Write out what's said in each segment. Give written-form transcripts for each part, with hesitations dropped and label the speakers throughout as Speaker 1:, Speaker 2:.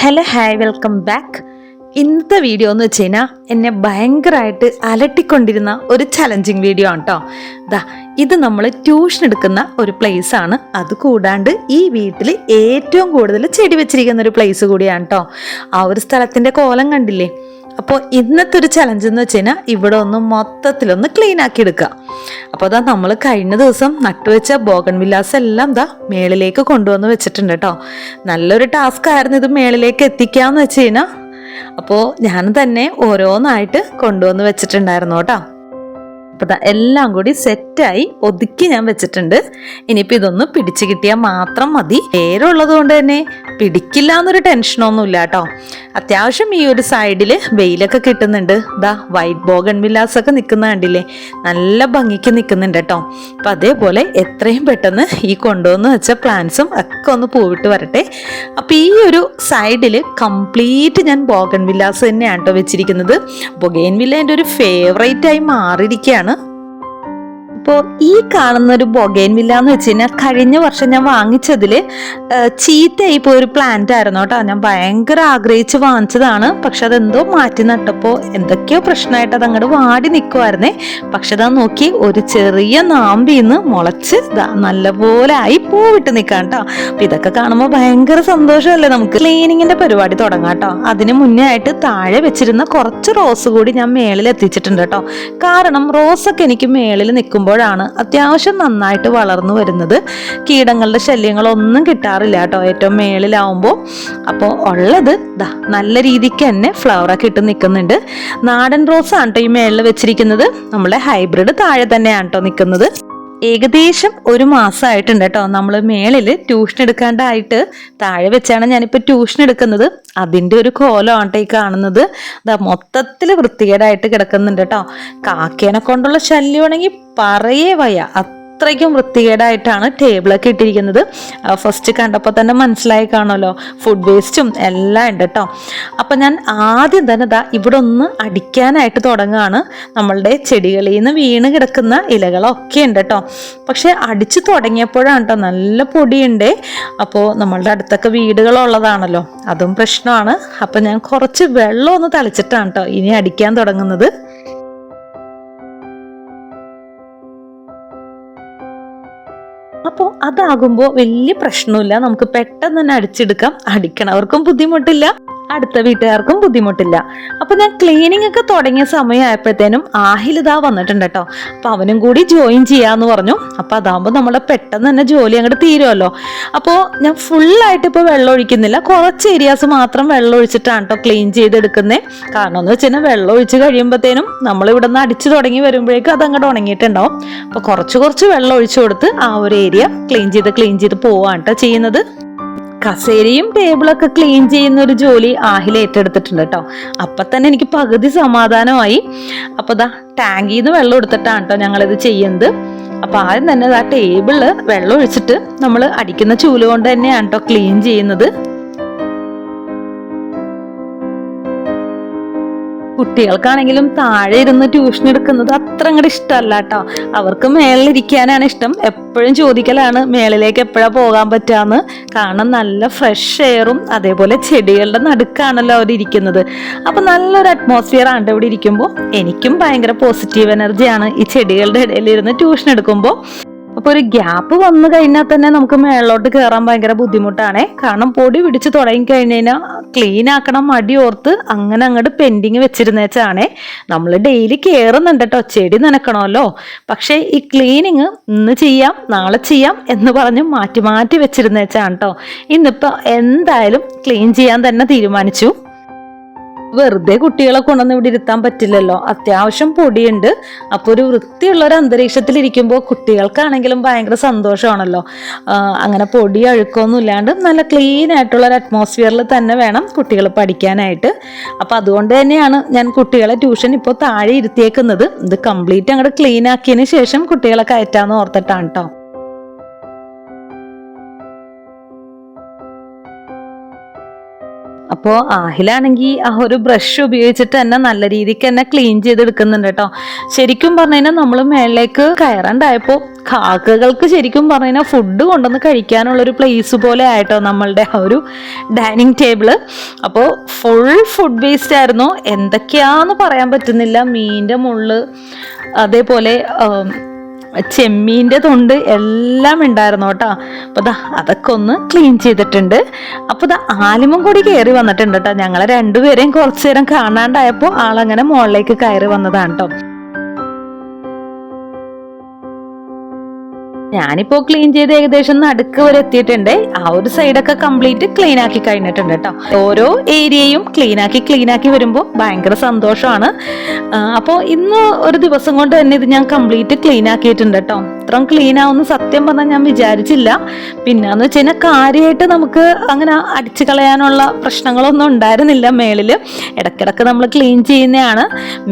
Speaker 1: Hello hi welcome back. ഇന്നത്തെ video എന്ന് വെച്ച് കഴിഞ്ഞാൽ എന്നെ ഭയങ്കരമായിട്ട് അലട്ടിക്കൊണ്ടിരുന്ന ഒരു ചലഞ്ചിങ് വീഡിയോ ആണ് കേട്ടോ. ഇത് നമ്മൾ ട്യൂഷൻ എടുക്കുന്ന ഒരു പ്ലേസ് ആണ്. അത് കൂടാണ്ട് ഈ വീട്ടിൽ ഏറ്റവും കൂടുതൽ ചെടി വെച്ചിരിക്കുന്ന ഒരു പ്ലേസ് കൂടിയാണ് കേട്ടോ. ആ ഒരു സ്ഥലത്തിൻ്റെ കോലം കണ്ടില്ലേ? അപ്പോൾ ഇന്നത്തെ ഒരു ചലഞ്ച് എന്ന് വെച്ച് കഴിഞ്ഞാൽ ഇവിടെ ഒന്ന് മൊത്തത്തിലൊന്ന് ക്ലീൻ ആക്കി എടുക്കുക. അപ്പോൾ നമ്മൾ കഴിഞ്ഞ ദിവസം നട്ടുവെച്ച ബോഗൺവില്ലാസ് എല്ലാം മേളിലേക്ക് കൊണ്ടുവന്ന് വെച്ചിട്ടുണ്ട് കേട്ടോ. നല്ലൊരു ടാസ്ക് ആയിരുന്നു ഇത് മേളിലേക്ക് എത്തിക്കാന്ന് വെച്ച് കഴിഞ്ഞാൽ. അപ്പോൾ ഞാൻ തന്നെ ഓരോന്നായിട്ട് കൊണ്ടുവന്ന് വെച്ചിട്ടുണ്ടായിരുന്നു കേട്ടോ. അപ്പോൾ എല്ലാം കൂടി സെറ്റായി ഒതുക്കി ഞാൻ വെച്ചിട്ടുണ്ട്. ഇനിയിപ്പോൾ ഇതൊന്ന് പിടിച്ചു കിട്ടിയാൽ മാത്രം മതി. പേരുള്ളത് കൊണ്ട് തന്നെ പിടിക്കില്ല എന്നൊരു ടെൻഷനൊന്നും ഇല്ല കേട്ടോ. അത്യാവശ്യം ഈ ഒരു സൈഡിൽ വെയിലൊക്കെ കിട്ടുന്നുണ്ട്. വൈറ്റ് ബോഗൺവില്ലാസ് ഒക്കെ നിൽക്കുന്ന കണ്ടില്ലേ? നല്ല ഭംഗിക്ക് നിൽക്കുന്നുണ്ട് കേട്ടോ. അപ്പം അതേപോലെ എത്രയും പെട്ടെന്ന് ഈ കൊണ്ടുവന്ന് വെച്ച പ്ലാന്റ്സും ഒക്കെ ഒന്ന് പൂവിട്ട് വരട്ടെ. അപ്പം ഈ ഒരു സൈഡിൽ കംപ്ലീറ്റ് ഞാൻ ബോഗൺവില്ലാസ് തന്നെയാണ് കേട്ടോ വെച്ചിരിക്കുന്നത്. ബൊഗെയിൻവില്ല എൻ്റെ ഒരു ഫേവറേറ്റായി മാറിയിരിക്കുകയാണ്. അപ്പോൾ ഈ കാണുന്ന ഒരു ബൊഗെയിൻവില്ല എന്ന് വെച്ച് കഴിഞ്ഞാൽ കഴിഞ്ഞ വർഷം ഞാൻ വാങ്ങിച്ചതിൽ ചീത്തയായി പോയൊരു പ്ലാന്റ് ആയിരുന്നു കേട്ടോ. ഞാൻ ഭയങ്കര ആഗ്രഹിച്ച് വാങ്ങിച്ചതാണ്. പക്ഷെ അതെന്തോ മാറ്റി നട്ടപ്പോൾ എന്തൊക്കെയോ പ്രശ്നമായിട്ട് അത് അങ്ങോട്ട് വാടി നിൽക്കുമായിരുന്നേ. പക്ഷെ നോക്കി ഒരു ചെറിയ നാമ്പിന്ന് മുളച്ച് നല്ലപോലെ ആയി പൂവിട്ട് നിൽക്കാം കേട്ടോ. അപ്പം ഇതൊക്കെ കാണുമ്പോൾ ഭയങ്കര സന്തോഷമല്ലേ നമുക്ക്. ക്ലീനിങ്ങിൻ്റെ പരിപാടി തുടങ്ങാം കേട്ടോ. അതിന് മുന്നേ ആയിട്ട് താഴെ വെച്ചിരുന്ന കുറച്ച് റോസ് കൂടി ഞാൻ മേളിൽ എത്തിച്ചിട്ടുണ്ട് കേട്ടോ. കാരണം റോസൊക്കെ എനിക്ക് മേളിൽ നിൽക്കുമ്പോൾ അത്യാവശ്യം നന്നായിട്ട് വളർന്നു വരുന്നത്. കീടങ്ങളുടെ ശല്യങ്ങളൊന്നും കിട്ടാറില്ല കേട്ടോ ഏറ്റവും മേളിലാവുമ്പോൾ. അപ്പോൾ ഉള്ളത് നല്ല രീതിക്ക് തന്നെ ഫ്ലവറൊക്കെ ഇട്ട് നിൽക്കുന്നുണ്ട്. നാടൻ റോസ് ആണ് കേട്ടോ ഈ മേളിൽ വെച്ചിരിക്കുന്നത്. നമ്മളെ ഹൈബ്രിഡ് താഴെ തന്നെയാണ് കേട്ടോ നിൽക്കുന്നത്. ഏകദേശം ഒരു മാസമായിട്ടുണ്ട് കേട്ടോ നമ്മൾ മേളിൽ ട്യൂഷൻ എടുക്കാണ്ടായിട്ട്. താഴെ വെച്ചാണ് ഞാനിപ്പോൾ ട്യൂഷൻ എടുക്കുന്നത്. അതിൻ്റെ ഒരു കോലമാണ് കേട്ടോ ഈ കാണുന്നത്. മൊത്തത്തിൽ വൃത്തികേടായിട്ട് കിടക്കുന്നുണ്ട് കേട്ടോ. കാക്കേനെ കൊണ്ടുള്ള ശല്യമാണെങ്കിൽ പറയേ വയ്യ. അത്രയ്ക്കും വൃത്തികേടായിട്ടാണ് ടേബിളൊക്കെ ഇട്ടിരിക്കുന്നത്. ഫസ്റ്റ് കണ്ടപ്പോൾ തന്നെ മനസ്സിലായി കാണുമല്ലോ, ഫുഡ് വേസ്റ്റും എല്ലാം ഉണ്ട് കേട്ടോ. അപ്പം ഞാൻ ആദ്യം തന്നെ ഇവിടെ ഒന്ന് അടിക്കാനായിട്ട് തുടങ്ങുകയാണ്. നമ്മളുടെ ചെടികളിൽ നിന്ന് വീണ് കിടക്കുന്ന ഇലകളൊക്കെ ഉണ്ട് കേട്ടോ. പക്ഷെ അടിച്ചു തുടങ്ങിയപ്പോഴാണ് കേട്ടോ നല്ല പൊടിയുണ്ട്. അപ്പോൾ നമ്മളുടെ അടുത്തൊക്കെ വീടുകളുള്ളതാണല്ലോ, അതും പ്രശ്നമാണ്. അപ്പം ഞാൻ കുറച്ച് വെള്ളം ഒന്ന് തളിച്ചിട്ടാണ് കേട്ടോ ഇനി അടിക്കാൻ തുടങ്ങുന്നത്. അപ്പോൾ അതാകുമ്പോൾ വലിയ പ്രശ്നമില്ല, നമുക്ക് പെട്ടെന്ന് തന്നെ അടിച്ചെടുക്കാം. അടിക്കണവർക്കും ബുദ്ധിമുട്ടില്ല, അടുത്ത വീട്ടുകാർക്കും ബുദ്ധിമുട്ടില്ല. അപ്പൊ ഞാൻ ക്ലീനിങ് ഒക്കെ തുടങ്ങിയ സമയമായപ്പോഴത്തേനും ആഹിലിതാ വന്നിട്ടുണ്ട് കേട്ടോ. അപ്പൊ അവനും കൂടി ജോയിൻ ചെയ്യാന്ന് പറഞ്ഞു. അപ്പൊ അതാകുമ്പോൾ നമ്മളെ പെട്ടെന്ന് തന്നെ ജോലി അങ്ങോട്ട് തീരുമല്ലോ. അപ്പോൾ ഞാൻ ഫുള്ളായിട്ട് ഇപ്പോൾ വെള്ളം ഒഴിക്കുന്നില്ല, കുറച്ച് ഏരിയാസ് മാത്രം വെള്ളം ഒഴിച്ചിട്ടാണ് കേട്ടോ ക്ലീൻ ചെയ്തെടുക്കുന്നത്. കാരണം എന്ന് വെച്ച് കഴിഞ്ഞാൽ വെള്ളം ഒഴിച്ച് കഴിയുമ്പോഴത്തേനും നമ്മൾ ഇവിടെ നിന്ന് അടിച്ചു തുടങ്ങി വരുമ്പോഴേക്കും അതങ്ങോട്ട് ഉണങ്ങിയിട്ടുണ്ടാവും. അപ്പോൾ കുറച്ച് വെള്ളം ഒഴിച്ചു കൊടുത്ത് ആ ഒരു ഏരിയ ക്ലീൻ ചെയ്ത് പോവാണ് കേട്ടോ ചെയ്യുന്നത്. കസേരയും ടേബിളൊക്കെ ക്ലീൻ ചെയ്യുന്ന ഒരു ജോലി ആഹിൽ ഏറ്റെടുത്തിട്ടുണ്ട് കേട്ടോ. അപ്പം തന്നെ എനിക്ക് പകുതി സമാധാനമായി. അപ്പോൾ ടാങ്കിൽ നിന്ന് വെള്ളം എടുത്തിട്ടാണ് കേട്ടോ ഞങ്ങളിത് ചെയ്യുന്നത്. അപ്പം ആദ്യം തന്നെ ടേബിളിൽ വെള്ളം ഒഴിച്ചിട്ട് നമ്മൾ അടിക്കുന്ന ചൂല് കൊണ്ട് തന്നെയാണ് കേട്ടോ ക്ലീൻ ചെയ്യുന്നത്. കുട്ടികൾക്കാണെങ്കിലും താഴെ ഇരുന്ന് ട്യൂഷൻ എടുക്കുന്നത് അത്ര അങ്ങോട്ട് ഇഷ്ടമല്ല കേട്ടോ. അവർക്ക് മേളിലിരിക്കാനാണ് ഇഷ്ടം. എപ്പോഴും ചോദിക്കലാണ് മേളിലേക്ക് എപ്പോഴാണ് പോകാൻ പറ്റാന്ന്. കാരണം നല്ല ഫ്രഷ് എയറും അതേപോലെ ചെടികളുടെ നടുക്കാണല്ലോ അവർ ഇരിക്കുന്നത്. അപ്പം നല്ലൊരു അറ്റ്മോസ്ഫിയർ ആണ് ഇവിടെ ഇരിക്കുമ്പോൾ. എനിക്കും ഭയങ്കര പോസിറ്റീവ് എനർജിയാണ് ഈ ചെടികളുടെ ഇടയിലിരുന്ന് ട്യൂഷൻ എടുക്കുമ്പോൾ. അപ്പോൾ ഒരു ഗ്യാപ്പ് വന്നു കഴിഞ്ഞാൽ തന്നെ നമുക്ക് മേളിലോട്ട് കയറാൻ ഭയങ്കര ബുദ്ധിമുട്ടാണേ. കാരണം പൊടി പിടിച്ച് തുടങ്ങി കഴിഞ്ഞ് കഴിഞ്ഞാൽ ക്ലീൻ ആക്കണം മടി ഓർത്ത് അങ്ങനെ അങ്ങോട്ട് പെൻഡിങ് വെച്ചിരുന്നേച്ചാണേ. നമ്മൾ ഡെയിലി കയറുന്നുണ്ട് കേട്ടോ, ചെടി നനക്കണമല്ലോ. പക്ഷേ ഈ ക്ലീനിങ് ഇന്ന് ചെയ്യാം നാളെ ചെയ്യാം എന്ന് പറഞ്ഞ് മാറ്റി വെച്ചിരുന്നേച്ചാണ് കേട്ടോ. ഇന്നിപ്പോൾ എന്തായാലും ക്ലീൻ ചെയ്യാൻ തന്നെ തീരുമാനിച്ചു. വെറുതെ കുട്ടികളെ കൊണ്ടൊന്നും ഇവിടെ ഇരുത്താൻ പറ്റില്ലല്ലോ, അത്യാവശ്യം പൊടിയുണ്ട്. അപ്പോൾ ഒരു വൃത്തിയുള്ള ഒരു അന്തരീക്ഷത്തിലിരിക്കുമ്പോൾ കുട്ടികൾക്കാണെങ്കിലും ഭയങ്കര സന്തോഷമാണല്ലോ. അങ്ങനെ പൊടി അഴുക്കൊന്നും ഇല്ലാണ്ട് നല്ല ക്ലീൻ ആയിട്ടുള്ള ഒരു അറ്റ്മോസ്ഫിയറിൽ തന്നെ വേണം കുട്ടികൾ പഠിക്കാനായിട്ട്. അപ്പോൾ അതുകൊണ്ട് തന്നെയാണ് ഞാൻ കുട്ടികളെ ട്യൂഷൻ ഇപ്പോൾ താഴെ ഇരുത്തിയേക്കുന്നത്. ഇത് കംപ്ലീറ്റ് അങ്ങോട്ട് ക്ലീൻ ആക്കിയതിന് ശേഷം കുട്ടികളെ കയറ്റാമെന്ന് ഓർത്തിട്ടാണ് കേട്ടോ. അപ്പോൾ ആഹിലാണെങ്കിൽ ആ ഒരു ബ്രഷ് ഉപയോഗിച്ചിട്ട് തന്നെ നല്ല രീതിക്ക് തന്നെ ക്ലീൻ ചെയ്തെടുക്കുന്നുണ്ട് കേട്ടോ. ശരിക്കും പറഞ്ഞു കഴിഞ്ഞാൽ നമ്മൾ മേളിലേക്ക് കയറാണ്ടായപ്പോൾ കാക്കകൾക്ക് ശരിക്കും പറഞ്ഞാൽ ഫുഡ് കൊണ്ടുവന്ന് കഴിക്കാനുള്ളൊരു പ്ലേസ് പോലെ ആയിട്ടോ നമ്മളുടെ ആ ഒരു ഡൈനിങ് ടേബിള്. അപ്പോൾ ഫുൾ ഫുഡ് വേസ്റ്റ് ആയിരുന്നു, എന്തൊക്കെയാന്ന് പറയാൻ പറ്റുന്നില്ല. മീനിൻ്റെ മുള്ള്, അതേപോലെ ചെമ്മീൻ്റെ തൊണ്ട് എല്ലാം ഉണ്ടായിരുന്നു കേട്ടോ. അപ്പോൾ അതൊക്കെ ഒന്ന് ക്ലീൻ ചെയ്തിട്ടുണ്ട്. അപ്പോൾ ആലിമും കൂടി കയറി വന്നിട്ടുണ്ട് കേട്ടോ. ഞങ്ങളെ രണ്ടുപേരെയും കുറച്ചു നേരം കാണാണ്ടായപ്പോൾ ആളങ്ങനെ മുകളിലേക്ക് കയറി വന്നതാണ് കേട്ടോ. ഞാനിപ്പോൾ ക്ലീൻ ചെയ്ത് ഏകദേശം നടുക്ക് വരെ എത്തിയിട്ടുണ്ട്. ആ ഒരു സൈഡൊക്കെ കംപ്ലീറ്റ് ക്ലീൻ ആക്കി കഴിഞ്ഞിട്ടുണ്ട് കേട്ടോ. ഓരോ ഏരിയയും ക്ലീൻ ആക്കി വരുമ്പോൾ ഭയങ്കര സന്തോഷമാണ്. അപ്പോൾ ഇന്ന് ഒരു ദിവസം കൊണ്ട് തന്നെ ഇത് ഞാൻ കംപ്ലീറ്റ് ക്ലീൻ ആക്കിയിട്ടുണ്ട് കേട്ടോ. ഇത്രയും ക്ലീൻ ആവുമെന്ന് സത്യം പറഞ്ഞാൽ ഞാൻ വിചാരിച്ചില്ല. പിന്നെന്ന് വെച്ച് കഴിഞ്ഞാൽ കാര്യമായിട്ട് നമുക്ക് അങ്ങനെ അടിച്ചു കളയാനുള്ള പ്രശ്നങ്ങളൊന്നും ഉണ്ടായിരുന്നില്ല. മേളിൽ ഇടയ്ക്കിടയ്ക്ക് നമ്മൾ ക്ലീൻ ചെയ്യുന്നതാണ്.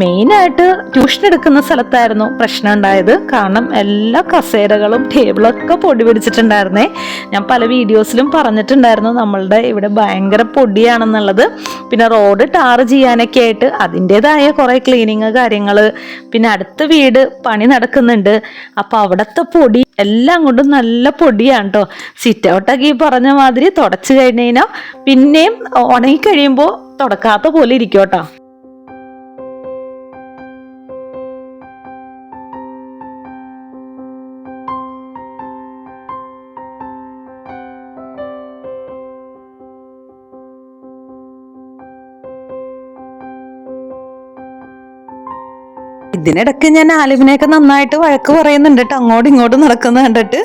Speaker 1: മെയിനായിട്ട് ട്യൂഷൻ എടുക്കുന്ന സ്ഥലത്തായിരുന്നു പ്രശ്നം ഉണ്ടായത്. കാരണം എല്ലാ കസേരകളും ടേബിളൊക്കെ പൊടി പിടിച്ചിട്ടുണ്ടായിരുന്നേ. ഞാൻ പല വീഡിയോസിലും പറഞ്ഞിട്ടുണ്ടായിരുന്നു നമ്മളുടെ ഇവിടെ ഭയങ്കര പൊടിയാണെന്നുള്ളത്. പിന്നെ റോഡ് ടാർ ചെയ്യാനൊക്കെ ആയിട്ട് അതിൻ്റെതായ കുറേ ക്ലീനിങ് കാര്യങ്ങൾ, പിന്നെ അടുത്ത വീട് പണി നടക്കുന്നുണ്ട്. അപ്പോൾ അവിടുത്തെ പൊടി എല്ലാം കൊണ്ടും നല്ല പൊടിയാണ് കേട്ടോ. സിറ്റ് ഔട്ടൊക്കെ ഈ പറഞ്ഞ മാതിരി തുടച്ചു കഴിഞ്ഞ് കഴിഞ്ഞാൽ പിന്നെയും ഉണങ്ങി കഴിയുമ്പോൾ തുടക്കാത്ത പോലെ ഇരിക്കും കേട്ടോ. ഇതിനിടയ്ക്ക് ഞാൻ ആലിമിനെയൊക്കെ നന്നായിട്ട് വഴക്ക് പറയുന്നുണ്ട് കേട്ടോ, അങ്ങോട്ടും ഇങ്ങോട്ടും നടക്കുന്ന കണ്ടിട്ട്.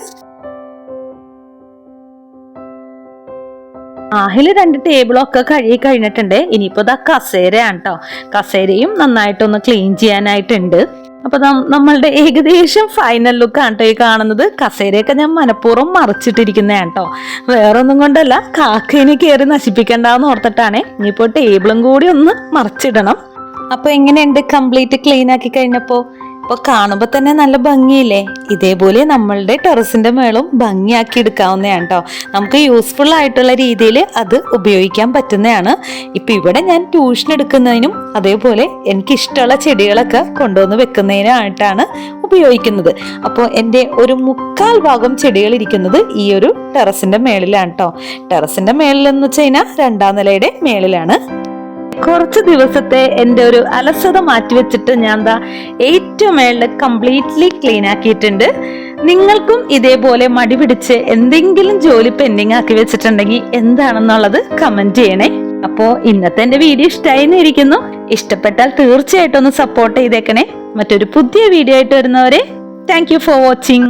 Speaker 1: ആഹില് 2 ടേബിളൊക്കെ കഴുകി കഴിഞ്ഞിട്ടുണ്ട്. ഇനിയിപ്പോൾ കസേരയാണ് കേട്ടോ. കസേരയും നന്നായിട്ടൊന്ന് ക്ലീൻ ചെയ്യാനായിട്ടുണ്ട്. അപ്പൊ നമ്മളുടെ ഏകദേശം ഫൈനൽ ലുക്കാണ് കേട്ടോ ഈ കാണുന്നത്. കസേരയൊക്കെ ഞാൻ മനഃപൂർവ്വം മറിച്ചിട്ടിരിക്കുന്നതാണ് കേട്ടോ, വേറൊന്നും കൊണ്ടല്ല. കാക്കേനെ കയറി നശിപ്പിക്കണ്ടെന്ന് ഓർത്തിട്ടാണേ. ഇനിയിപ്പോൾ ടേബിളും കൂടി ഒന്ന് മറിച്ചിടണം. അപ്പോൾ എങ്ങനെയുണ്ട് കംപ്ലീറ്റ് ക്ലീൻ ആക്കി കഴിഞ്ഞപ്പോൾ? ഇപ്പോൾ കാണുമ്പോൾ തന്നെ നല്ല ഭംഗിയില്ലേ? ഇതേപോലെ നമ്മളുടെ ടെറസിൻ്റെ മേളും ഭംഗിയാക്കി എടുക്കാവുന്നതാണ് കേട്ടോ. നമുക്ക് യൂസ്ഫുൾ ആയിട്ടുള്ള രീതിയിൽ അത് ഉപയോഗിക്കാൻ പറ്റുന്നതാണ്. ഇപ്പം ഇവിടെ ഞാൻ ട്യൂഷൻ എടുക്കുന്നതിനും അതേപോലെ എനിക്കിഷ്ടമുള്ള ചെടികളൊക്കെ കൊണ്ടുവന്ന് വെക്കുന്നതിനായിട്ടാണ് ഉപയോഗിക്കുന്നത്. അപ്പോൾ എൻ്റെ ഒരു 3/4 ഭാഗം ചെടികൾ ഇരിക്കുന്നത് ഈ ഒരു ടെറസിൻ്റെ മേളിലാണ് കേട്ടോ. ടെറസിൻ്റെ മേളിലെന്ന് വെച്ച് കഴിഞ്ഞാൽ 2ാം നിലയുടെ മേളിലാണ്. കുറച്ച് ദിവസത്തെ എൻ്റെ ഒരു അലസത മാറ്റിവെച്ചിട്ട് ഞാൻ ഏറ്റവും മേളിൽ കംപ്ലീറ്റ്ലി ക്ലീൻ ആക്കിയിട്ടുണ്ട്. നിങ്ങൾക്കും ഇതേപോലെ മടി പിടിച്ച് എന്തെങ്കിലും ജോലി പെൻഡിങ് ആക്കി വെച്ചിട്ടുണ്ടെങ്കിൽ എന്താണെന്നുള്ളത് കമന്റ് ചെയ്യണേ. അപ്പോൾ ഇന്നത്തെ എൻ്റെ വീഡിയോ ഇഷ്ടമായി ഇരിക്കുന്നു. ഇഷ്ടപ്പെട്ടാൽ തീർച്ചയായിട്ടും ഒന്ന് സപ്പോർട്ട് ചെയ്തേക്കണേ. മറ്റൊരു പുതിയ വീഡിയോ ആയിട്ട് വരുന്നവരെ താങ്ക് യു ഫോർ വാച്ചിങ്.